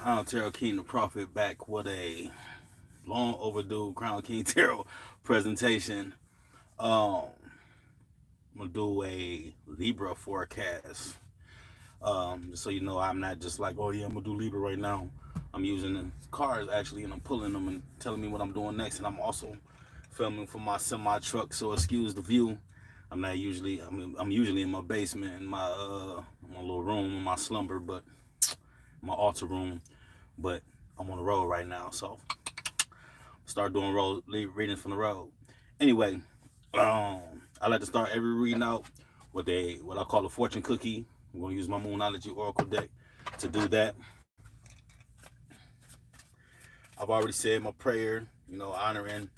Crown Tarot King the Prophet back with a long overdue Crown King Tarot presentation. Um, I'm gonna do a Libra forecast. Just so you know, I'm not just like, oh yeah, I'm gonna do Libra right now. I'm using the cards actually, and I'm pulling them and telling me what I'm doing next. And I'm also filming from my semi truck, so excuse the view. I'm not usually, I'm usually in my basement, in my little room, in my slumber, but my altar room. But I'm on the road right now, so start doing road readings from the road. Anyway, um, I like to start every reading out with a what I call a fortune cookie. I'm gonna use my Moonology Oracle deck to do that. I've already said my prayer, honoring,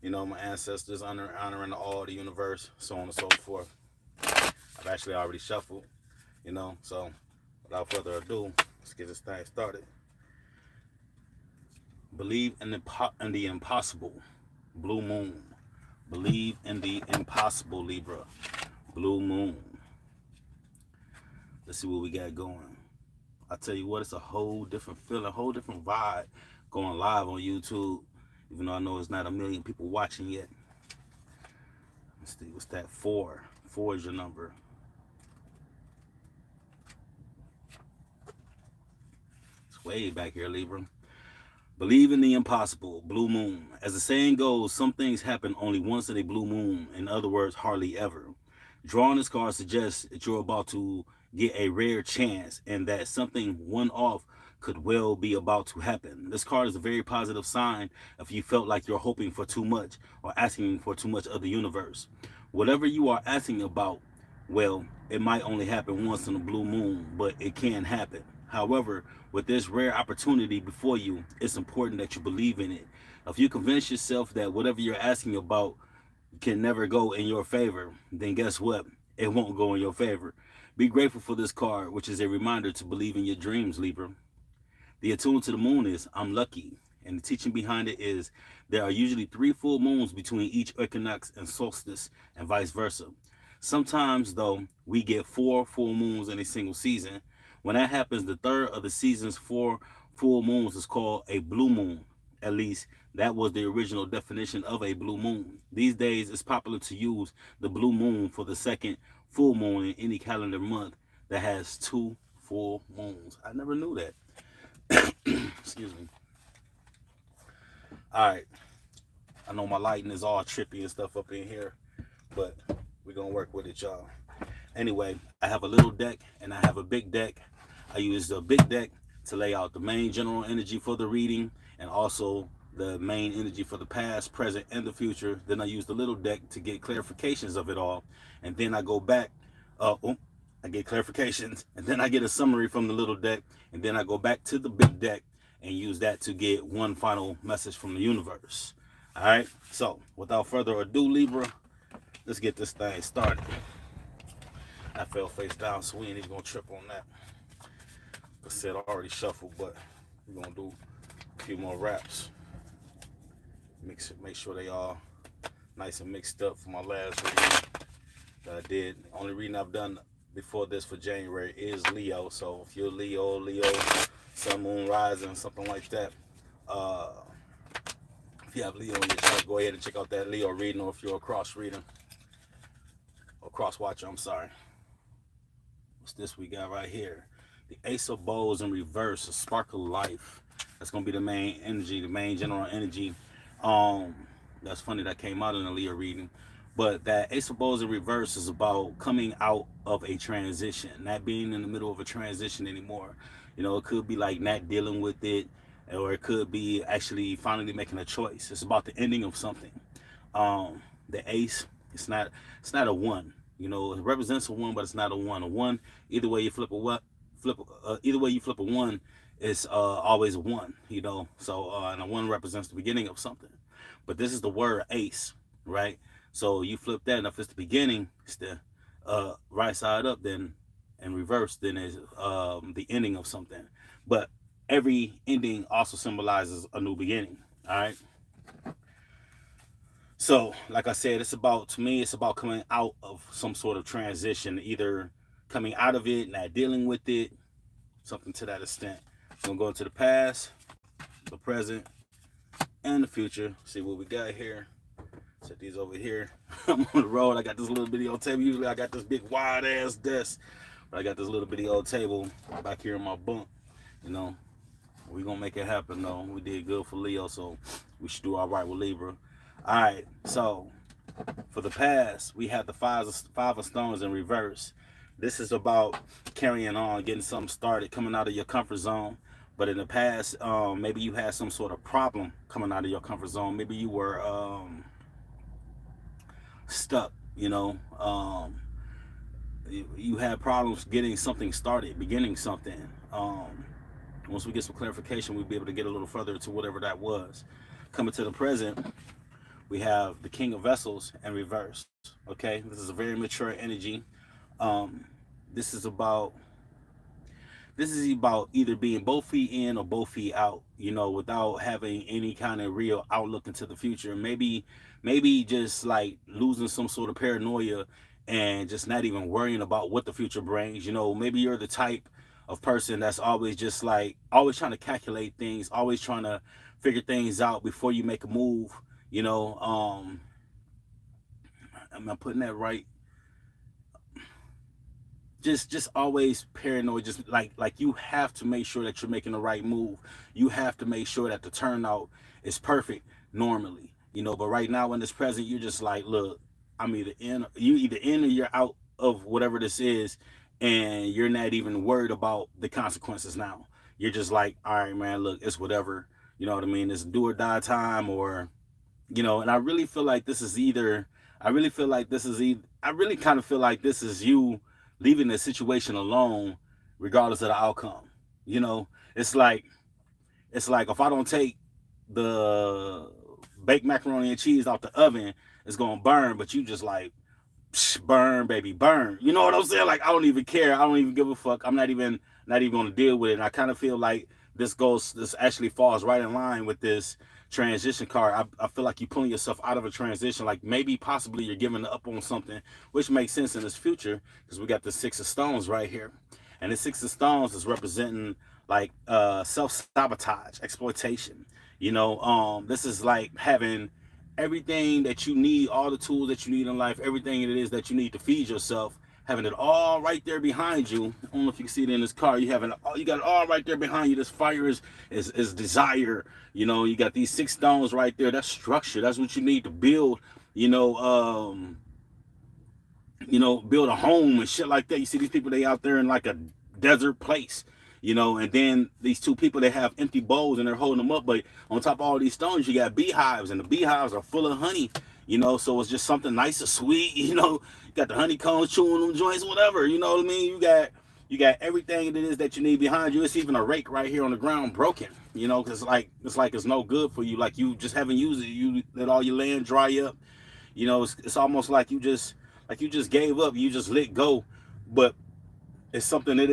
my ancestors, honoring all the universe, so on and so forth. I've actually already shuffled, so without further ado, let's get this thing started. Believe in the impossible. Blue moon. Believe in the impossible, Libra. Blue moon. Let's see what we got going. I tell you what, it's a whole different feeling, a whole different vibe going live on YouTube. Even though I know it's not a million people watching yet. Let's see, what's that? 4. 4 is your number. It's way back here, Libra. Believe in the impossible, blue moon. As the saying goes, some things happen only once in a blue moon. In other words, hardly ever. Drawing this card suggests that you're about to get a rare chance and that something one off could well be about to happen. This card is a very positive sign if you felt like you're hoping for too much or asking for too much of the universe. Whatever you are asking about, well, it might only happen once in a blue moon, but it can happen. However, with this rare opportunity before you, it's important that you believe in it. If you convince yourself that whatever you're asking about can never go in your favor, then guess what? It won't go in your favor. Be grateful for this card, which is a reminder to believe in your dreams, Libra. The attunement to the moon is I'm lucky. And the teaching behind it is there are usually 3 full moons between each equinox and solstice, and vice versa. Sometimes, though, we get 4 full moons in a single season. When that happens, the third of the season's 4 full moons is called a blue moon. At least, that was the original definition of a blue moon. These days, it's popular to use the blue moon for the second full moon in any calendar month that has 2 full moons. I never knew that. Excuse me. All right. I know my lighting is all trippy and stuff up in here, but we're going to work with it, y'all. Anyway, I have a little deck and I have a big deck. I use the big deck to lay out the main general energy for the reading and also the main energy for the past, present, and the future. Then I use the little deck to get clarifications of it all. And then I go back, I get clarifications, and then I get a summary from the little deck. And then I go back to the big deck and use that to get one final message from the universe. All right, so without further ado, Libra, let's get this thing started. I fell face down, so we ain't even gonna trip on that. Like I said, I already shuffled, but we're gonna do a few more wraps. Mix it, make sure they all nice and mixed up for my last reading that I did. The only reading I've done before this for January is Leo. So if you're Leo, Sun, Moon, Rising, something like that. Uh, if you have Leo in your chart, go ahead and check out that Leo reading, or if you're a cross reader or cross watcher, I'm sorry. What's this we got right here? The Ace of Bowls in reverse, a spark of life. That's gonna be the main energy, the main general energy. Um, that's funny that came out in the Leo reading. But that Ace of Bowls in reverse is about coming out of a transition, not being in the middle of a transition anymore. It could be like not dealing with it, or it could be actually finally making a choice. It's about the ending of something. The Ace, it's not a one. It represents a one, but it's not a one. A one, either way you flip a what, either way you flip a one, it's always a one. So and a one represents the beginning of something. But this is the word ace, right? So you flip that, and if it's the beginning, it's the right side up, then in reverse, then is the ending of something. But every ending also symbolizes a new beginning. All right. So, like I said, to me, it's about coming out of some sort of transition, either coming out of it, not dealing with it, something to that extent. We're gonna go into the past, the present, and the future. See what we got here. Set these over here. I'm on the road. I got this little bitty old table. Usually I got this big wide ass desk, but I got this little bitty old table back here in my bunk. You know, we gonna make it happen though. We did good for Leo, so we should do all right with Libra. All right, so for the past, we had the five of stones in reverse. This is about carrying on, getting something started, coming out of your comfort zone. But in the past, maybe you had some sort of problem coming out of your comfort zone. Maybe you were stuck, you know. You had problems getting something started, beginning something. Once we get some clarification, we'll be able to get a little further to whatever that was. Coming to the present, we have the King of Vessels in reverse. Okay, this is a very mature energy. This is about either being both feet in or both feet out, you know, without having any kind of real outlook into the future. Maybe just like losing some sort of paranoia and just not even worrying about what the future brings. You know, maybe you're the type of person that's always just like always trying to calculate things, always trying to figure things out before you make a move. You know, am I putting that right? Just always paranoid, just like you have to make sure that you're making the right move. You have to make sure that the turnout is perfect normally, you know. But right now in this present, you're just like, look, I'm either in, you either in or you're out of whatever this is, and you're not even worried about the consequences now. You're just like, all right, man, look, it's whatever, you know what I mean? It's do or die time, or you know. And I really feel like this is either, I really kind of feel like this is you leaving the situation alone regardless of the outcome. You know, it's like if I don't take the baked macaroni and cheese out the oven, it's gonna burn, but you just like, burn, baby, burn. You know what I'm saying? Like, I don't even care. I don't even give a fuck. I'm not even gonna deal with it. And I kind of feel like this actually falls right in line with this transition card. I feel like you're pulling yourself out of a transition. Like maybe possibly you're giving up on something, which makes sense in this future because we got the Six of Stones right here. And the Six of Stones is representing like self-sabotage, exploitation. You know, this is like having everything that you need, all the tools that you need in life, everything it is that you need to feed yourself, having it all right there behind you. I don't know if you can see it in this car. You got it all right there behind you. This fire is desire. You know, you got these six stones right there. That's structure. That's what you need to build. Build a home and shit like that. You see these people, they out there in like a desert place. You know, and then these two people, they have empty bowls and they're holding them up. But on top of all these stones, you got beehives, and the beehives are full of honey. You know, so it's just something nice and sweet. You know, you got the honeycombs chewing them joints, whatever. You know what I mean? You got everything it is that you need behind you. It's even a rake right here on the ground, broken. You know, because it's no good for you. Like you just haven't used it. You let all your land dry up. You know, it's almost like you just gave up. You just let go, but it's something it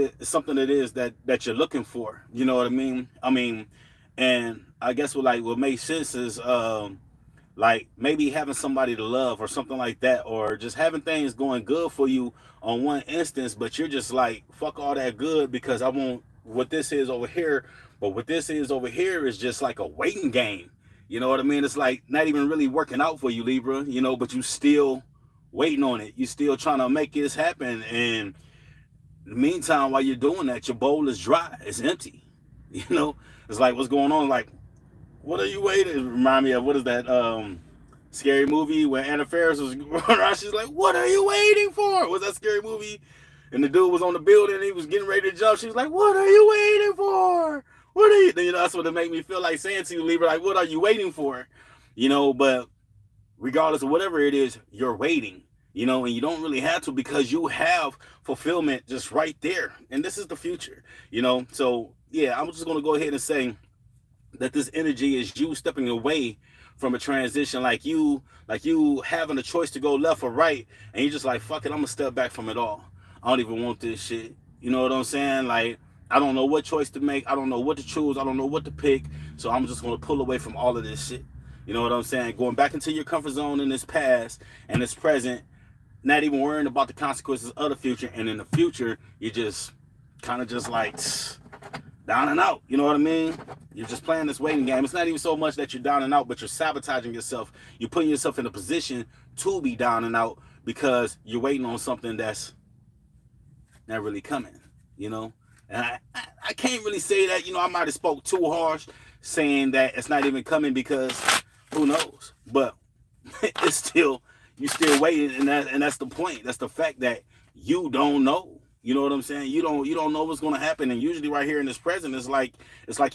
is that you're looking for. You know what I mean? And I guess what makes sense is like maybe having somebody to love or something like that, or just having things going good for you on one instance, but you're just like, fuck all that good because I want what this is over here. But what this is over here is just like a waiting game. You know what I mean? It's like not even really working out for you, Libra, you know, but you still waiting on it. You still trying to make this happen. And in the meantime, while you're doing that, your bowl is dry. It's empty. You know, it's like, what's going on? Like, what are you waiting? Remind me of, what is that scary movie where Anna Faris was going around? She's like, what are you waiting for? Was that scary movie? And the dude was on the building and he was getting ready to jump. She was like, what are you waiting for? What are you? You know, that's what it made me feel like saying to you, Libra. Like, what are you waiting for? You know, but regardless of whatever it is, you're waiting. You know, and you don't really have to because you have fulfillment just right there. And this is the future, you know. So, yeah, I'm just going to go ahead and say that this energy is you stepping away from a transition, like you having a choice to go left or right. And you're just like, fuck it, I'm going to step back from it all. I don't even want this shit. You know what I'm saying? Like, I don't know what choice to make. I don't know what to choose. I don't know what to pick. So I'm just going to pull away from all of this shit. You know what I'm saying? Going back into your comfort zone in this past and this present, not even worrying about the consequences of the future. And in the future, you just kind of just like, down and out. You know what I mean? You're just playing this waiting game. It's not even so much that you're down and out, but you're sabotaging yourself. You're putting yourself in a position to be down and out because you're waiting on something that's not really coming, you know? And I can't really say that, I might have spoke too harsh saying that it's not even coming because who knows? But it's still, you still waiting, and that's the point. That's the fact that you don't know. You know what I'm saying? You don't know what's going to happen. And usually right here in this present, it's like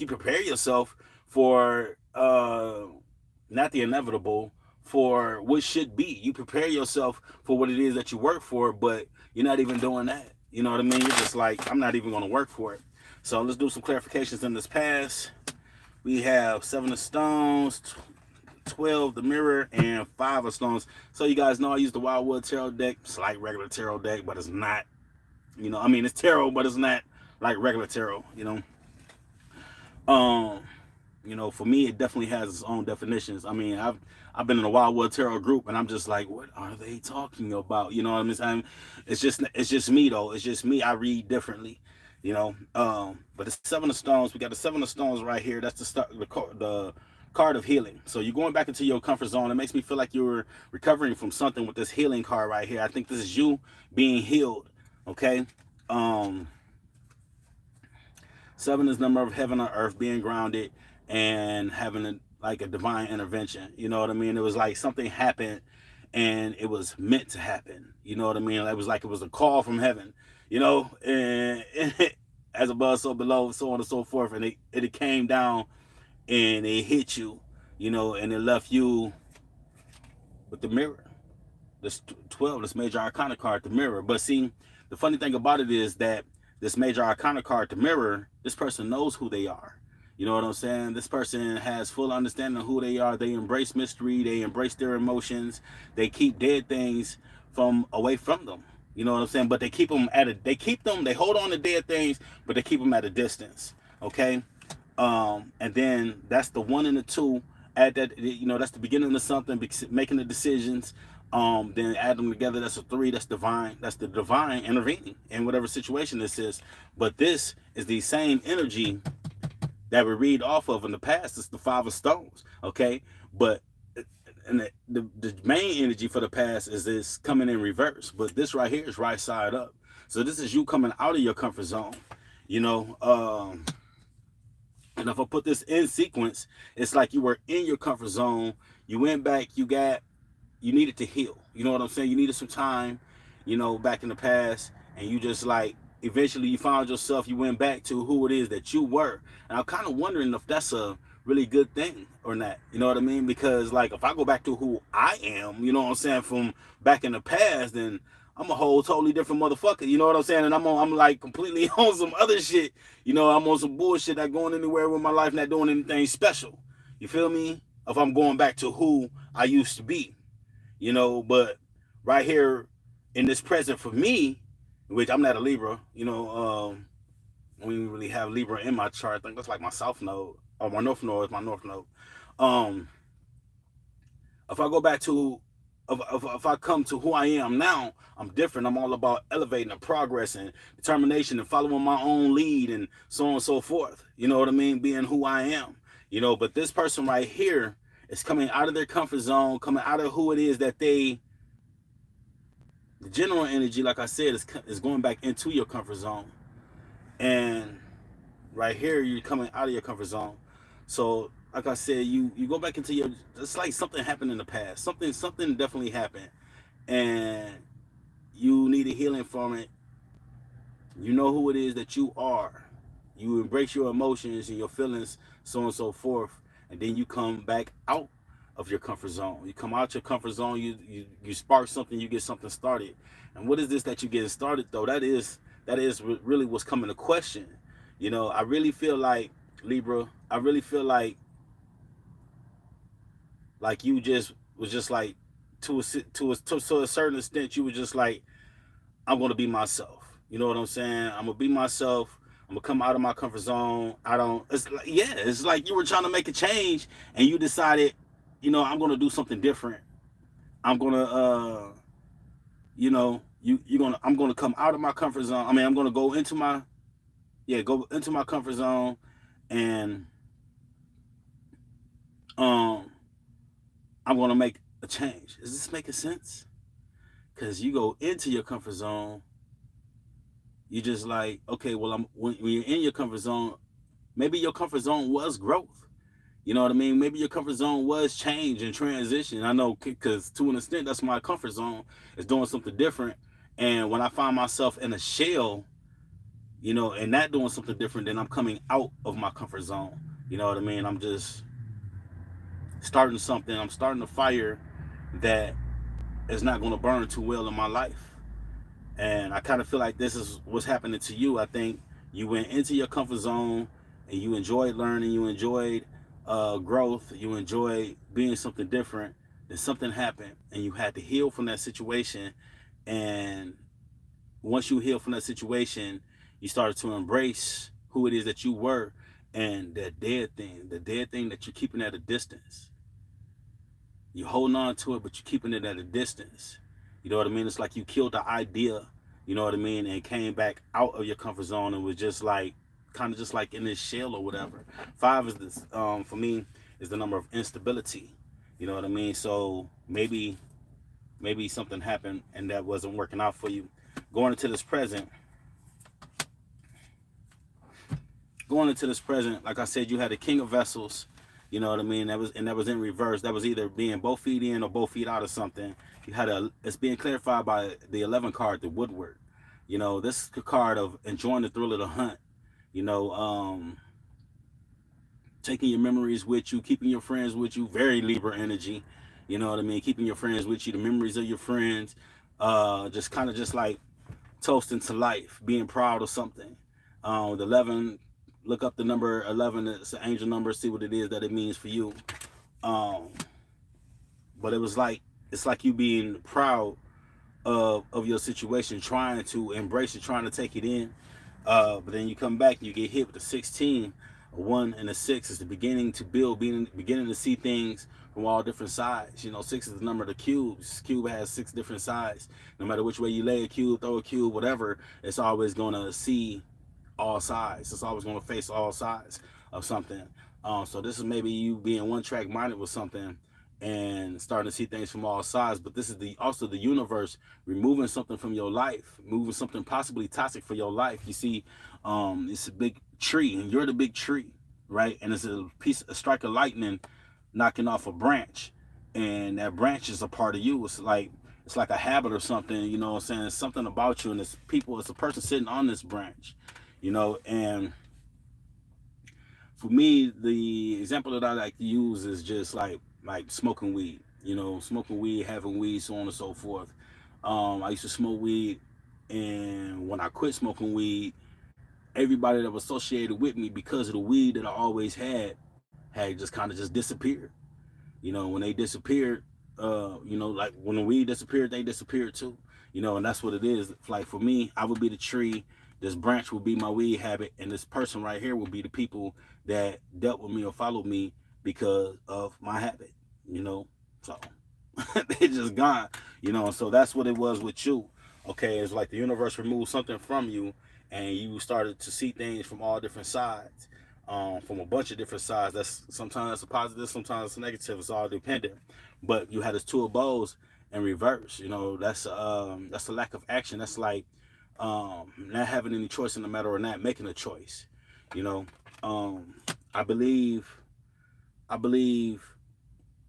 you prepare yourself for not the inevitable, for what should be. You prepare yourself for what it is that you work for, but you're not even doing that. You know what I mean? You're just like, I'm not even going to work for it. So let's do some clarifications in this pass. We have 7 of stones, 12 the mirror, and 5 of stones. So you guys know I use the Wildwood Tarot deck. It's like regular tarot deck, but it's not, it's tarot, but it's not like regular tarot, for me, it definitely has its own definitions. I mean, I've been in a Wildwood Tarot group, and I'm just like, what are they talking about? You know what I mean? It's just me though. It's just me. I read differently, But it's 7 of stones. We got the 7 of stones right here. That's the card of healing. So you're going back into your comfort zone. It makes me feel like you're recovering from something with this healing card right here. I think this is you being healed. Okay. 7 is number of heaven or earth, being grounded and having a divine intervention. You know what I mean? It was like something happened and it was meant to happen. You know what I mean? It was like it was a call from heaven, and as above, so below, so on and so forth. And it came down and it hit you, and it left you with the mirror. This 12, this major arcana card, the mirror. But see, the funny thing about it is that this major arcana card, the mirror, this person knows who they are. You know what I'm saying? This person has full understanding of who they are. They embrace mystery. They embrace their emotions. They keep dead things away from them. You know what I'm saying? But they keep them they hold on to dead things, but they keep them at a distance. Okay? And then that's the 1 and the 2. Add that, that's the beginning of something, making the decisions. Then add them together, that's a 3. That's divine. That's the divine intervening in whatever situation this is. But this is the same energy that we read off of in the past. It's the 5 of stones. Okay, but and the main energy for the past is this coming in reverse. But this right here is right side up. So this is you coming out of your comfort zone. And if I put this in sequence, it's like you were in your comfort zone. You went back. You needed to heal. You know what I'm saying? You needed some time, back in the past, and you just like eventually you found yourself. You went back to who it is that you were, and I'm kind of wondering if that's a really good thing or not. You know what I mean? Because like if I go back to who I am, you know what I'm saying, from back in the past, then I'm a whole totally different motherfucker. You know what I'm saying? And I'm like completely on some other shit. I'm on some bullshit, not going anywhere with my life, not doing anything special. You feel me? If I'm going back to who I used to be. But right here in this present for me, which I'm not a Libra, I don't even really have Libra in my chart. I think that's like my south node, or my north node is my north node. If I go back to, if I come to who I am now, I'm different. I'm all about elevating and progress and determination and following my own lead and so on and so forth. You know what I mean? Being who I am, but this person right here is coming out of their comfort zone, coming out of who it is that the general energy, like I said, is going back into your comfort zone. And right here, you're coming out of your comfort zone. So, like I said, you go back into it's like something happened in the past. Something definitely happened. And you need a healing from it. You know who it is that you are. You embrace your emotions and your feelings, so on and so forth. And then you come back out of your comfort zone. You come out your comfort zone, you spark something, you get something started. And what is this that you getting started though? That is really what's coming to question. I really feel like, Libra, you just was just like, to a certain extent, you were just like, I'm gonna be myself. You know what I'm saying? I'm gonna be myself. I'm gonna come out of my comfort zone. It's like you were trying to make a change and you decided, I'm gonna do something different. I'm gonna I'm gonna come out of my comfort zone. I mean, I'm gonna go into my yeah, go into my comfort zone, and um I'm gonna make a change. Is this making sense? Because you go into your comfort zone, you just like, okay, well, when you're in your comfort zone, maybe your comfort zone was growth. You know what I mean? Maybe your comfort zone was change and transition. I know, because to an extent, that's my comfort zone, is doing something different. And when I find myself in a shell, and that doing something different, then I'm coming out of my comfort zone. You know what I mean? I'm just starting something. I'm starting a fire that is not going to burn too well in my life. And I kind of feel like this is what's happening to you. I think you went into your comfort zone and you enjoyed learning, you enjoyed growth, you enjoyed being something different. Then something happened and you had to heal from that situation. And once you heal from that situation, you started to embrace who it is that you were, and that the dead thing that you're keeping at a distance. You're holding on to it, but you're keeping it at a distance. You know what I mean? It's like you killed the idea, you know what I mean, and came back out of your comfort zone and was just like, kind of just like in this shell or whatever. Five is this, for me, is the number of instability. You know what I mean? So maybe something happened and that wasn't working out for you. Going into this present, like I said, you had the King of Vessels. You know what I mean? That was in reverse. That was either being both feet in or both feet out of something. You had it's being clarified by the 11 card, the Woodward. This card of enjoying the thrill of the hunt. You know, taking your memories with you, keeping your friends with you. Very Libra energy. You know what I mean? Keeping your friends with you, the memories of your friends. Just kind of just like toasting to life, being proud of something. The 11, look up the number 11. It's an angel number. See what it is that it means for you. Um, but it's like you being proud of your situation, trying to embrace it, trying to take it in. But then you come back and you get hit with the 16. A 1 and a 6 is the beginning to build, beginning to see things from all different sides. 6 is the number of the cubes. Cube has 6 different sides. No matter which way you lay a cube, throw a cube, whatever, it's always going to see all sides. It's always going to face all sides of something. So this is maybe you being one track minded with something and starting to see things from all sides. But this is also the universe removing something from your life, moving something possibly toxic for your life. You see, it's a big tree and you're the big tree, right? And it's a strike of lightning knocking off a branch, and that branch is a part of you. It's like a habit or something, you know what I'm saying? It's something about you, and it's a person sitting on this branch, and for me, the example that I like to use is just like smoking weed, smoking weed, having weed, so on and so forth. I used to smoke weed, and when I quit smoking weed, everybody that was associated with me because of the weed that I always had just kind of just disappeared. When they disappeared, like when the weed disappeared, they disappeared too. And that's what it is. Like for me, I would be the tree, this branch would be my weed habit, and this person right here would be the people that dealt with me or followed me because of my habit. So they just gone. So that's what it was with you. Okay, it's like the universe removed something from you, and you started to see things from all different sides, from a bunch of different sides. That's sometimes that's a positive, sometimes it's a negative. It's all dependent. But you had this two of bows in reverse. That's a lack of action. That's like not having any choice in the matter or not making a choice. You know, I believe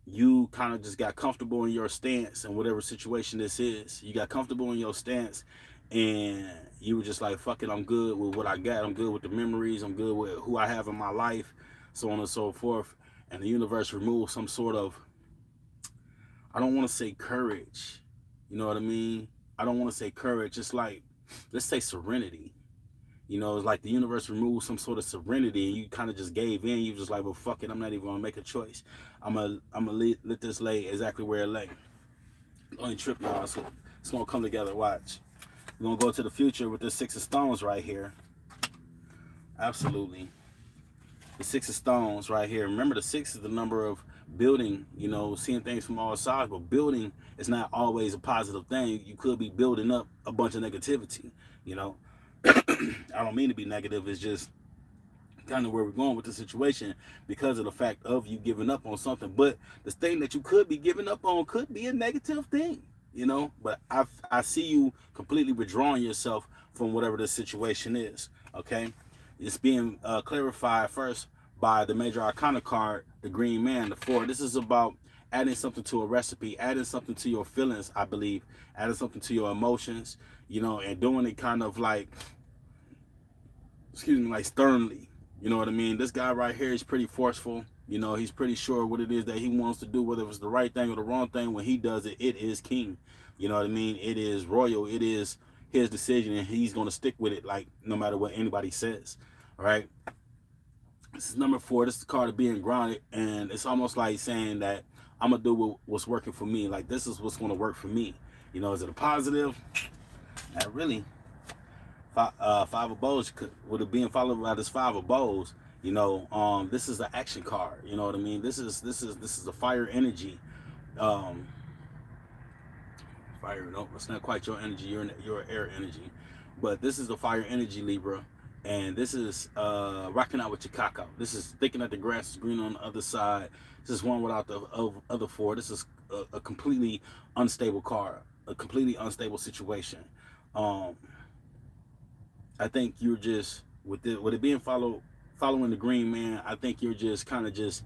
you kind of just got comfortable in your stance in whatever situation this is. You got comfortable in your stance, and you were just like, fuck it, I'm good with what I got. I'm good with the memories. I'm good with who I have in my life, so on and so forth. And the universe removed some sort of, I don't want to say courage. You know what I mean? I don't want to say courage. It's like, let's say serenity. It's like the universe removed some sort of serenity, and you kind of just gave in. You just like, well, fuck it, I'm not even gonna make a choice. I'm gonna let this lay exactly where it lay. Only trip, y'all. So it's gonna come together. Watch. We're gonna go to the future with the 6 of stones right here. Absolutely. The 6 of stones right here. Remember, the 6 is the number of building, seeing things from all sides, but building is not always a positive thing. You could be building up a bunch of negativity, you know. I don't mean to be negative. It's just kind of where we're going with the situation because of the fact of you giving up on something. But the thing that you could be giving up on could be a negative thing, you know. But I see you completely withdrawing yourself from whatever the situation is. Okay, it's being clarified first by the major arcana card, the Green Man, the Four. This is about adding something to a recipe, adding something to your feelings, I believe, adding something to your emotions, you know, and doing it kind of like, excuse me, like sternly. You know what I mean? This guy right here is pretty forceful. You know, he's pretty sure what it is that he wants to do, whether it's the right thing or the wrong thing. When he does it, it is king. You know what I mean? It is royal. It is his decision, and he's going to stick with it, like no matter what anybody says. All right. This is number 4. This is the card of being grounded, and it's almost like saying that I'm gonna do what's working for me. Like this is what's going to work for me. You know, is it a positive? Not really. Five of bows with it being followed by this 5 of bows. You know, this is an action card. You know what I mean? This is the fire energy. Um, Fire, no, it's not quite your energy. Your air energy, but this is the fire energy, Libra, and this is rocking out with your cacao. This is thinking that the grass is green on the other side. This is one without the other 4. This is a completely unstable card, a completely unstable situation. Um, I think you're just with it being following the Green Man. I think you're just kind of just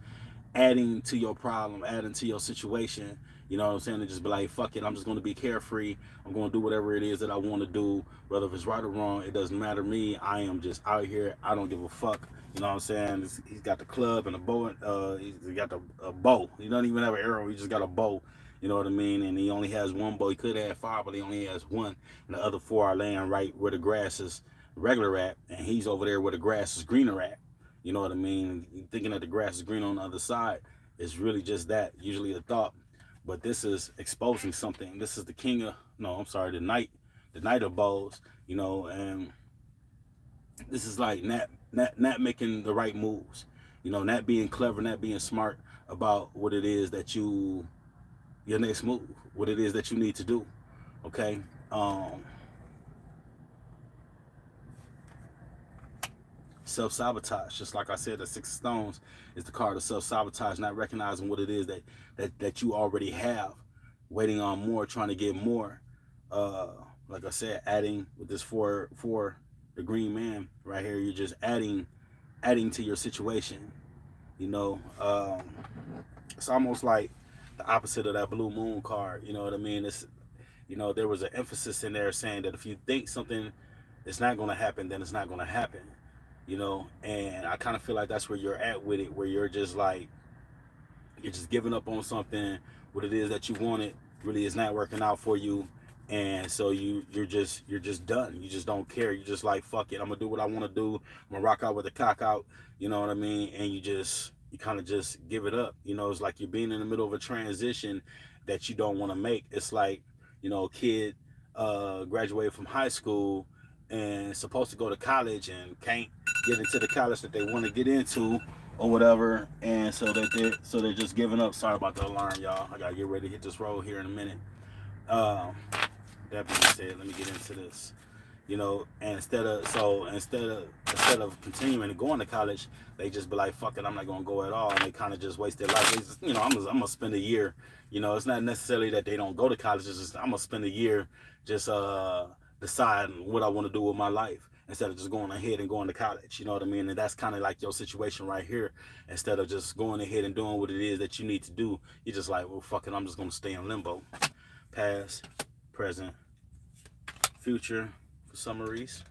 adding to your problem, adding to your situation. You know what I'm saying? To just be like, fuck it, I'm just going to be carefree. I'm going to do whatever it is that I want to do, whether if it's right or wrong. It doesn't matter to me. I am just out here. I don't give a fuck. You know what I'm saying? He's got the club and a bow. He's got a bow. He doesn't even have an arrow. He just got a bow. You know what I mean? And he only has one bow. He could have 5, but he only has one. And the other 4 are laying right where the grass is regular at, and he's over there where the grass is greener at. You know what I mean? Thinking that the grass is green on the other side is really just that, usually a thought. But this is exposing something. This is the king of, no, I'm sorry, the knight of bows, you know, and this is like not making the right moves. You know, not being clever, not being smart about what it is that your next move, what it is that you need to do. Okay? Um, Self-sabotage, just like I said, the 6 of stones is the card of self-sabotage, not recognizing what it is that you already have, waiting on more, trying to get more. uh like I said, adding with this for the Green Man right here, you're just adding to your situation, you know. It's almost like the opposite of that blue moon card, you know what I mean? It's, you know, there was an emphasis in there saying that if you think something is not going to happen, then it's not going to happen, you know. And I kind of feel like that's where you're at with it, where you're just like, you're just giving up on something, what it is that you wanted really is not working out for you. And so you're just done. You just don't care. You just like, fuck it, I'm gonna do what I want to do. I'm gonna rock out with the cock out, you know what I mean? And you kind of just give it up. You know, it's like you're being in the middle of a transition that you don't want to make. It's like, you know, a kid graduated from high school and supposed to go to college and can't get into the college that they want to get into or whatever, and so they're just giving up. Sorry about the alarm, y'all. I gotta get ready to hit this road here in a minute. Um, that being said, let me get into this. You know, and instead of continuing to go into college, they just be like, "Fuck it, I'm not gonna go at all," and they kind of just waste their life. They just, you know, I'm gonna spend a year. You know, it's not necessarily that they don't go to college. It's just I'm gonna spend a year just deciding what I want to do with my life instead of just going ahead and going to college. You know what I mean? And that's kind of like your situation right here. Instead of just going ahead and doing what it is that you need to do, you're just like, well, fuck it, I'm just gonna stay in limbo. Past, present, future for summaries.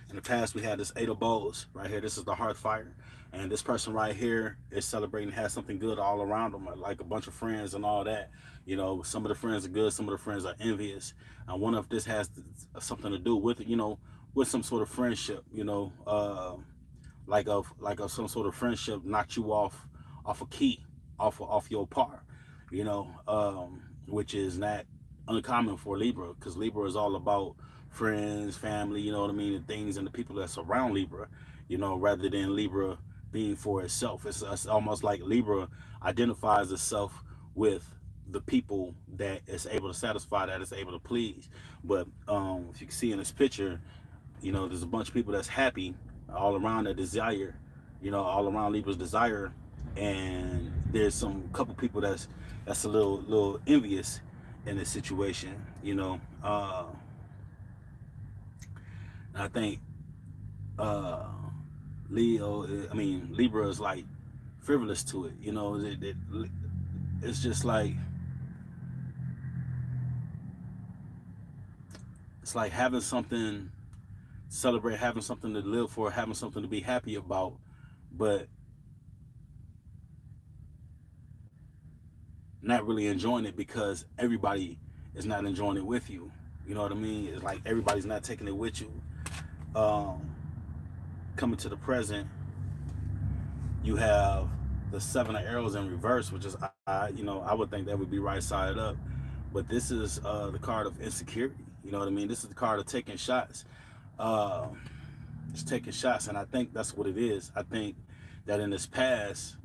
In the past, we had this 8 of bows right here. This is the hearth fire. And this person right here is celebrating, has something good all around them, like a bunch of friends and all that. You know, some of the friends are good, some of the friends are envious. I wonder if this has something to do with it, you know, with some sort of friendship, you know, like of some sort of friendship knocked you off a key, off your par, you know, which is not uncommon for Libra, because Libra is all about friends, family, you know what I mean, and things and the people that surround Libra, you know, rather than Libra being for itself. It's almost like Libra identifies itself with the people that is able to satisfy, that is able to please. But if you can see in this picture, you know, there's a bunch of people that's happy all around their desire, you know, all around Libra's desire, and there's some couple people that's a little envious in this situation, you know. I think uh, Libra is like frivolous to it, you know. It's just like it's like having something celebrate, having something to live for, having something to be happy about, but not really enjoying it because everybody is not enjoying it with you. You know what I mean? It's like everybody's not taking it with you. Um, Coming to the present, you have the 7 of arrows in reverse, which is I would think that would be right side up, but this is the card of insecurity. You know what I mean? This is the card of taking shots. Uh, it's taking shots, and I think that's what it is. I think that in this past,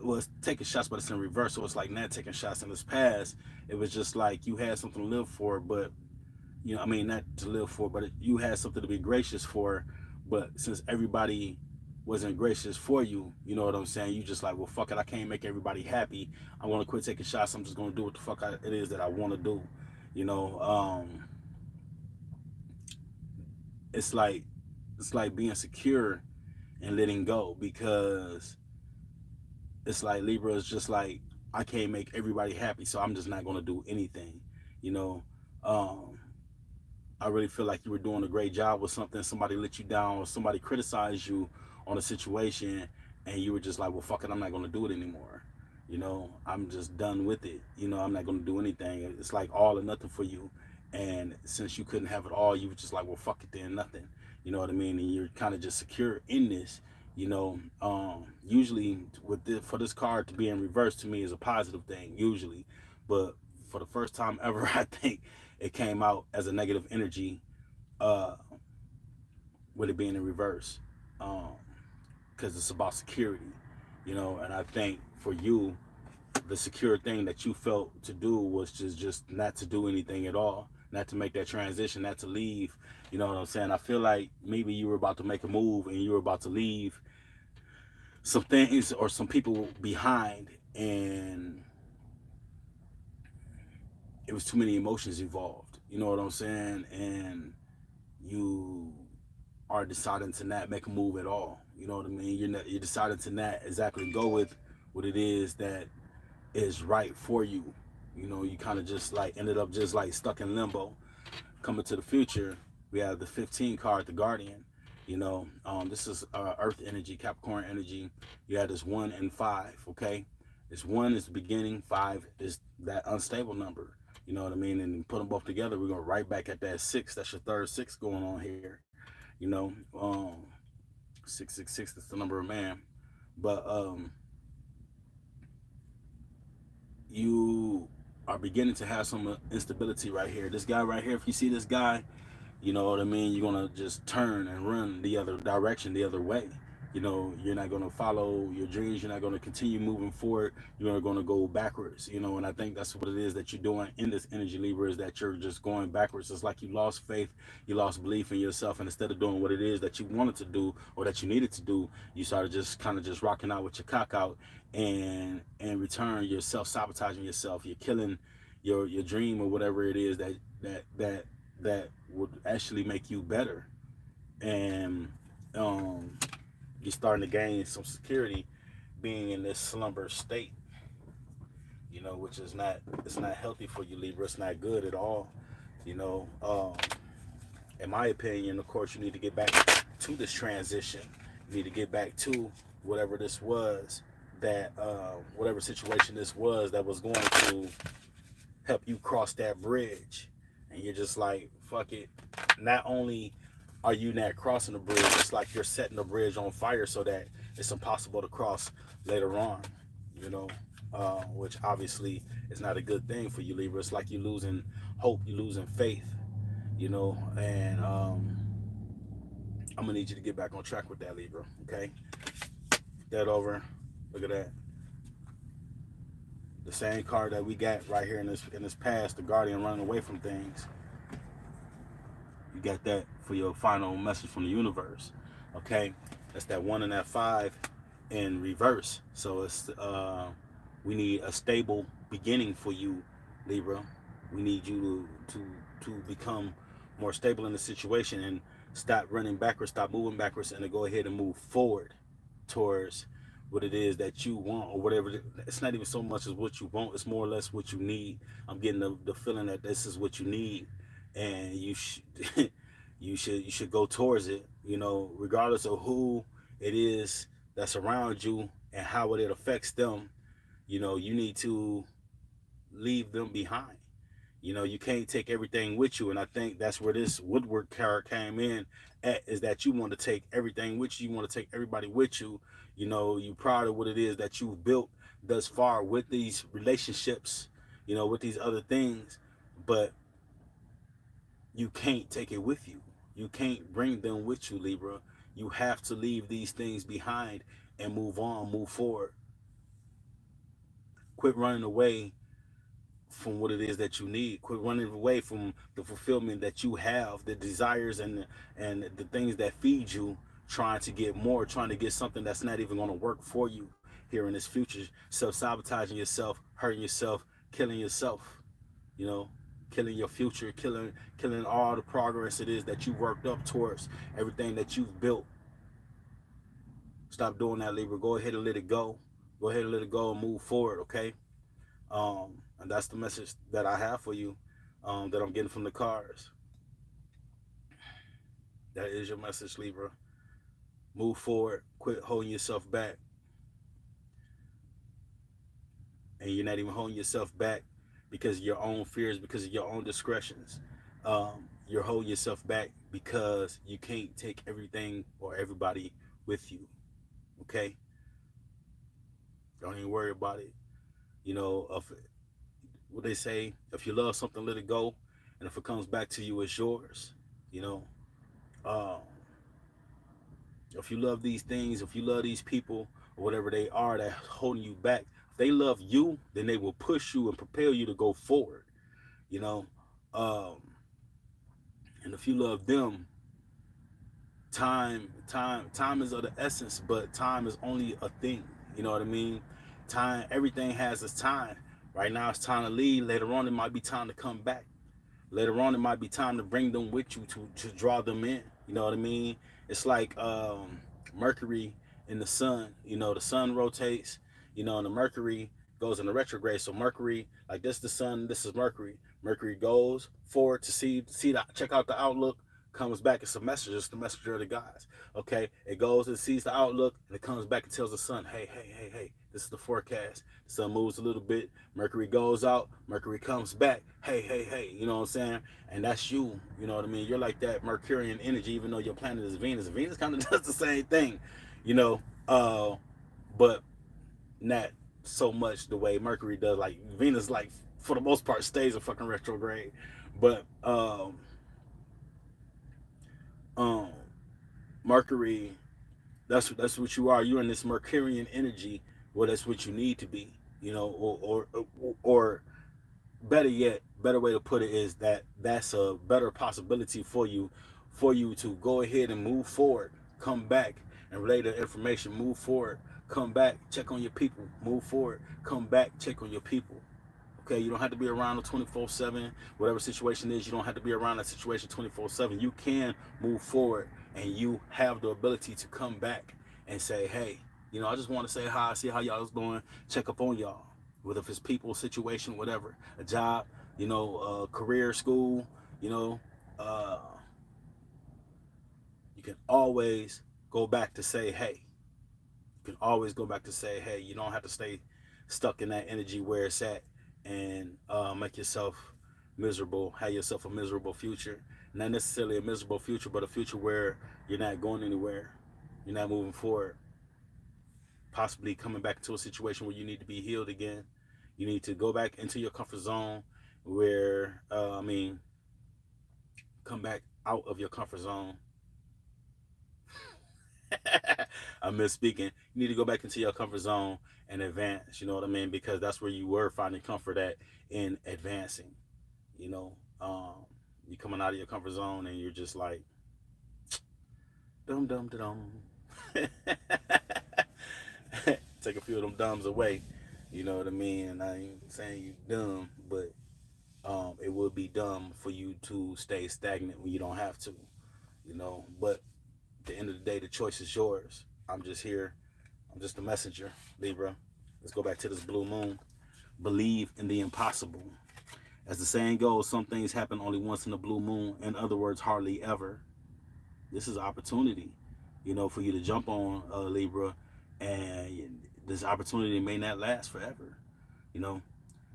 well, it's taking shots, but it's in reverse. So it's like not taking shots. In this past, it was just like you had something to live for, but not to live for, but you had something to be gracious for. But since everybody wasn't gracious for you, you know what I'm saying? You just like, well, fuck it. I can't make everybody happy. I'm gonna quit taking shots. I'm just gonna do what the fuck it is that I want to do. You know, it's like being secure and letting go, because it's like Libra is just like, I can't make everybody happy, so I'm just not gonna do anything. You know, um, I really feel like you were doing a great job with something. Somebody let you down, or somebody criticized you on a situation, and you were just like, well, fuck it, I'm not gonna do it anymore. You know, I'm just done with it. You know, I'm not gonna do anything. It's like all or nothing for you. And since you couldn't have it all, you were just like, well, fuck it, then nothing. You know what I mean? And you're kind of just secure in this. You know, usually for this card to be in reverse to me is a positive thing, usually. But for the first time ever, I think it came out as a negative energy, uh, with it being in reverse, because it's about security, you know. And I think for you, the secure thing that you felt to do was just not to do anything at all, not to make that transition, not to leave. You know what I'm saying? I feel like maybe you were about to make a move and you were about to leave some things or some people behind, and it was too many emotions involved. You know what I'm saying? And you are deciding to not make a move at all. You know what I mean? You're deciding to not exactly go with what it is that is right for you. You know, you kind of just like ended up just like stuck in limbo. Coming to the future, we have the 15 card, the Guardian. You know, this is Earth energy, Capricorn energy. You have this 1 and 5. Okay, this 1 is the beginning, 5 is that unstable number. You know what I mean? And put them both together, we're going right back at that 6. That's your third 6 going on here. You know, 666, that's the number of man. But you are beginning to have some instability right here. This guy right here, if you see this guy, you know what I mean, you're gonna just turn and run the other direction, the other way. You know, you're not gonna follow your dreams, you're not gonna continue moving forward, you're gonna go backwards, you know. And I think that's what it is that you're doing in this energy, Libra, is that you're just going backwards. It's like you lost faith, you lost belief in yourself, and instead of doing what it is that you wanted to do or that you needed to do, you started just kind of just rocking out with your cock out, and in return you're self-sabotaging yourself, you're killing your dream or whatever it is that would actually make you better. And um, you're starting to gain some security being in this slumber state, you know, which is not, it's not healthy for you, Libra. It's not good at all, you know. In my opinion, of course, you need to get back to this transition. You need to get back to whatever this was, that whatever situation this was that was going to help you cross that bridge. And you're just like, fuck it. Not only are you not crossing the bridge, it's like you're setting the bridge on fire so that it's impossible to cross later on, you know, which obviously is not a good thing for you, Libra. It's like you're losing hope, you're losing faith, you know. And I'm gonna need you to get back on track with that, Libra. Okay, that over. Look at that. The same card that we got right here in this past, the Guardian running away from things. You got that for your final message from the universe. Okay, that's that 1 and that 5 in reverse. So it's we need a stable beginning for you, Libra. We need you to become more stable in the situation and stop running backwards, stop moving backwards, and to go ahead and move forward towards what it is that you want, or whatever. It's not even so much as what you want, it's more or less what you need. I'm getting the feeling that this is what you need, and you should you should go towards it, you know, regardless of who it is that's around you and how it affects them. You know, you need to leave them behind. You know, you can't take everything with you. And I think that's where this Woodward card came in at, is that you want to take everything with you. You want to take everybody with you. You know, you proud of what it is that you've built thus far with these relationships, you know, with these other things. But you can't take it with you. You can't bring them with you, Libra. You have to leave these things behind and move on, move forward. Quit running away from what it is that you need. Quit running away from the fulfillment that you have, the desires and the things that feed you, trying to get more, trying to get something that's not even going to work for you here in this future. Self-sabotaging yourself, hurting yourself, killing yourself, you know, killing your future, killing all the progress it is that you worked up towards, everything that you've built. Stop doing that, Libra. Go ahead and let it go. Go ahead and let it go and move forward, okay? And that's the message that I have for you, that I'm getting from the cards. That is your message, Libra. Move forward. Quit holding yourself back. And you're not even holding yourself back because of your own fears, because of your own discretions. You're holding yourself back because you can't take everything or everybody with you. Okay? Don't even worry about it. You know, of what they say, if you love something, let it go. And if it comes back to you, it's yours. You know, uh, if you love these things, if you love these people, or whatever they are that holding you back, if they love you, then they will push you and propel you to go forward. You know, um, and if you love them, time is of the essence, but time is only a thing. You know what I mean? Time, everything has its time. Right now it's time to leave. Later on it might be time to come back. Later on it might be time to bring them with you, to draw them in. You know what I mean? It's like Mercury in the sun. You know, the sun rotates, you know, and the Mercury goes in the retrograde. So Mercury, like this the sun, this is Mercury. Mercury goes forward to see the, check out the outlook, comes back, it's a messenger, it's the messenger of the gods. Okay, it goes and sees the outlook, and it comes back and tells the sun, hey, this is the forecast. The sun moves a little bit, Mercury goes out, Mercury comes back, hey, you know what I'm saying? And that's you, you know what I mean? You're like that Mercurian energy, even though your planet is Venus. Venus kind of does the same thing, you know, but not so much the way Mercury does. Like Venus, like for the most part, stays in fucking retrograde, but um Mercury, that's what you are. You're in this Mercurian energy. Well, that's what you need to be, you know, or better yet, better way to put it is that that's a better possibility for you to go ahead and move forward, come back and relay the information, move forward, come back, check on your people, move forward, come back, check on your people. Okay, you don't have to be around the 24/7, whatever situation is. You don't have to be around that situation 24/7. You can move forward, and you have the ability to come back and say, hey, you know, I just want to say hi, see how y'all is doing, check up on y'all. Whether if it's people, situation, whatever, a job, you know, career, school, you know, uh, you can always go back to say, hey. You can always go back to say, hey, you don't have to stay stuck in that energy where it's at and make yourself miserable, have yourself a miserable future. Not necessarily a miserable future, but a future where you're not going anywhere. You're not moving forward. Possibly coming back to a situation where you need to be healed again. You need to go back into your comfort zone where, come back out of your comfort zone. I miss speaking. You need to go back into your comfort zone and advance. You know what I mean? Because that's where you were finding comfort at, in advancing. You know, you coming out of your comfort zone and you're just like dum dum dum. Take a few of them dumbs away. You know what I mean? And I ain't saying you dumb, but it would be dumb for you to stay stagnant when you don't have to. You know, but at the end of the day, the choice is yours. I'm just here. I'm just a messenger, Libra. Let's go back to this blue moon. Believe in the impossible. As the saying goes, some things happen only once in a blue moon. In other words, hardly ever. This is an opportunity, you know, for you to jump on Libra, and this opportunity may not last forever. You know,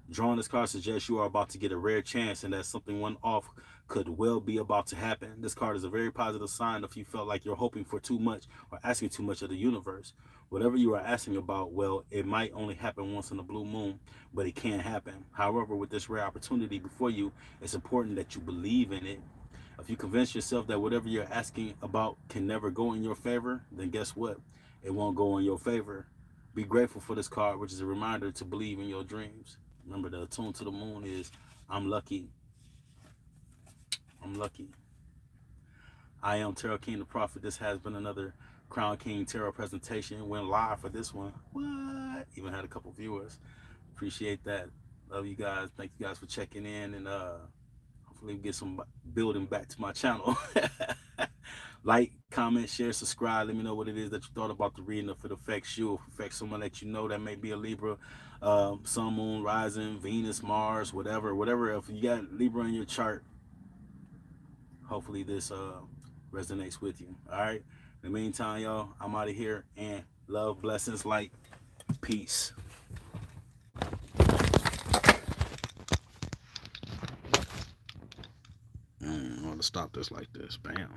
drawing this card suggests you are about to get a rare chance and that something one off could well be about to happen. This card is a very positive sign if you felt like you're hoping for too much or asking too much of the universe. Whatever you are asking about, well, it might only happen once in a blue moon, but it can happen. However, with this rare opportunity before you, it's important that you believe in it. If you convince yourself that whatever you're asking about can never go in your favor, then guess what? It won't go in your favor. Be grateful for this card, which is a reminder to believe in your dreams. Remember, the tune to the moon is I'm lucky. I'm lucky. I am Tarot King the Prophet. This has been another Crown King Tarot presentation. Went live for this one. What? Even had a couple viewers. Appreciate that. Love you guys. Thank you guys for checking in, and hopefully we get some building back to my channel. Like, comment, share, subscribe. Let me know what it is that you thought about the reading. If it affects you, if it affects someone that you know that may be a Libra, Sun, Moon, Rising, Venus, Mars, whatever. If you got Libra in your chart, hopefully this resonates with you. All right. In the meantime, y'all, I'm out of here, and love, blessings, light, peace. I want to stop this like this. Bam.